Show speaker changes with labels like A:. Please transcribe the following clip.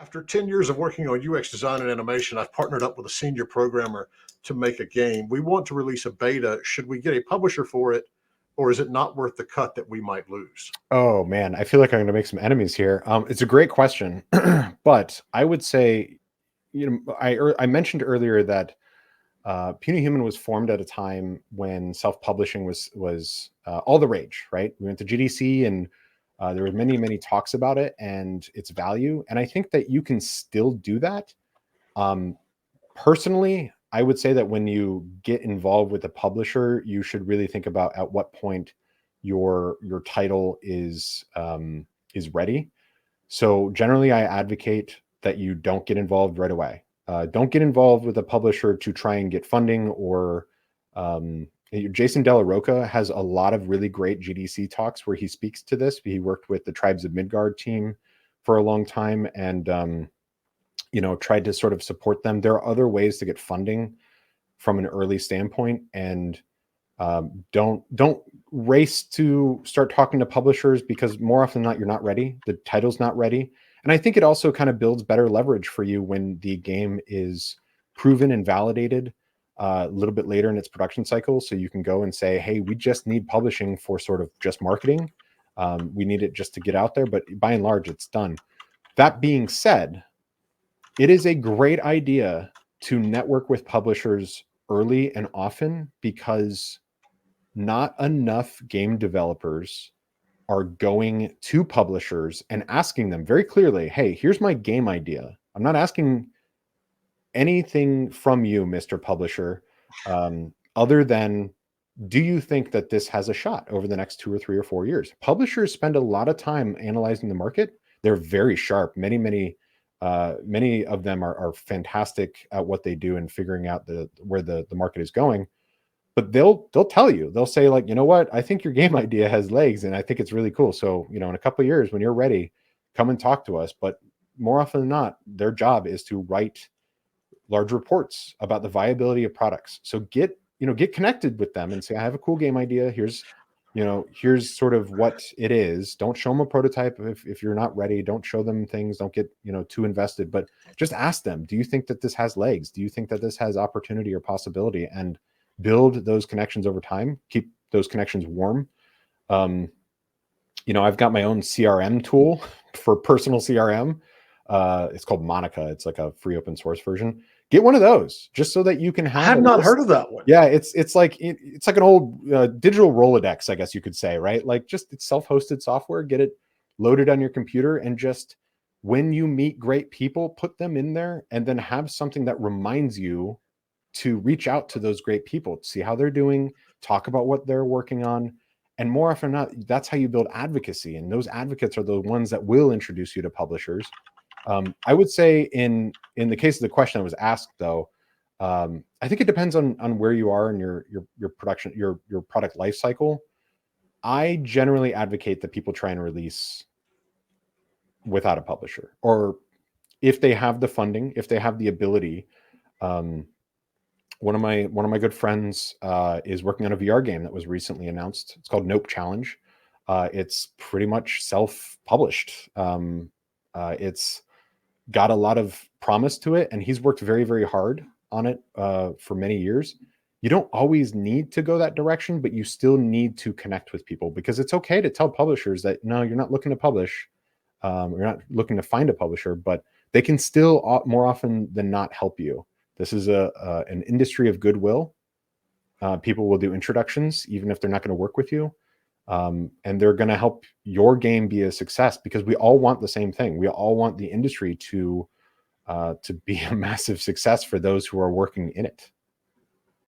A: After 10 years of working on UX design and animation, I've partnered up with a senior programmer to make a game. We want to release a beta. Should we get a publisher for it, or is it not worth the cut that we might lose?
B: Oh man, I feel like I'm going to make some enemies here. It's a great question, but I would say, I mentioned earlier that Puny Human was formed at a time when self-publishing was all the rage, right? We went to GDC and there were many talks about it and its value. And I think that you can still do that. Personally, I would say that when you get involved with a publisher, you should really think about at what point your title is ready. So generally, I advocate that you don't get involved right away. Don't get involved with a publisher to try and get funding or Jason Della Rocca has a lot of really great GDC talks where he speaks to this. He worked with the Tribes of Midgard team for a long time and, tried to sort of support them. There are other ways to get funding from an early standpoint, and don't race to start talking to publishers because more often than not, you're not ready. The title's not ready. And I think it also kind of builds better leverage for you when the game is proven and validated a little bit later in its production cycle. So you can go and say, hey, we just need publishing for sort of just marketing. We need it just to get out there, but by and large, it's done. That being said, it is a great idea to network with publishers early and often because not enough game developers are going to publishers and asking them very clearly, hey, here's my game idea. I'm not asking anything from you, Mr. Publisher, other than, do you think that this has a shot over the next 2 or 3 or 4 years? Publishers spend a lot of time analyzing the market. They're very sharp. Many of them are fantastic at what they do and figuring out where the market is going. But they'll tell you, they'll say like, you know what, I think your game idea has legs and I think it's really cool. So, in a couple of years when you're ready, come and talk to us. But more often than not, their job is to write large reports about the viability of products. So get connected with them and say, I have a cool game idea. Here's sort of what it is. Don't show them a prototype if you're not ready. Don't show them things. Don't get, too invested, but just ask them, do you think that this has legs? Do you think that this has opportunity or possibility? And build those connections over time. Keep those connections warm. I've got my own CRM tool for personal CRM. It's called Monica. It's like a free open source version. Get one of those just so that you can have.
A: I have not heard of that one.
B: Yeah, it's like an old digital Rolodex, I guess you could say, right? Like it's self-hosted software. Get it loaded on your computer, and just when you meet great people, put them in there, and then have something that reminds you to reach out to those great people, see how they're doing, talk about what they're working on. And more often than not, that's how you build advocacy. And those advocates are the ones that will introduce you to publishers. I would say in the case of the question that was asked, though, I think it depends on where you are in your production, your product life cycle. I generally advocate that people try and release without a publisher, or if they have the funding, if they have the ability. One of my good friends is working on a VR game that was recently announced. It's called Nope Challenge. It's pretty much self-published. It's got a lot of promise to it, and he's worked very hard on it for many years. You don't always need to go that direction, but you still need to connect with people, because it's okay to tell publishers that no, you're not looking to publish, you're not looking to find a publisher, but they can still more often than not help you. This is an industry of goodwill. People will do introductions, even if they're not going to work with you. And they're going to help your game be a success, because we all want the same thing. We all want the industry to be a massive success for those who are working in it.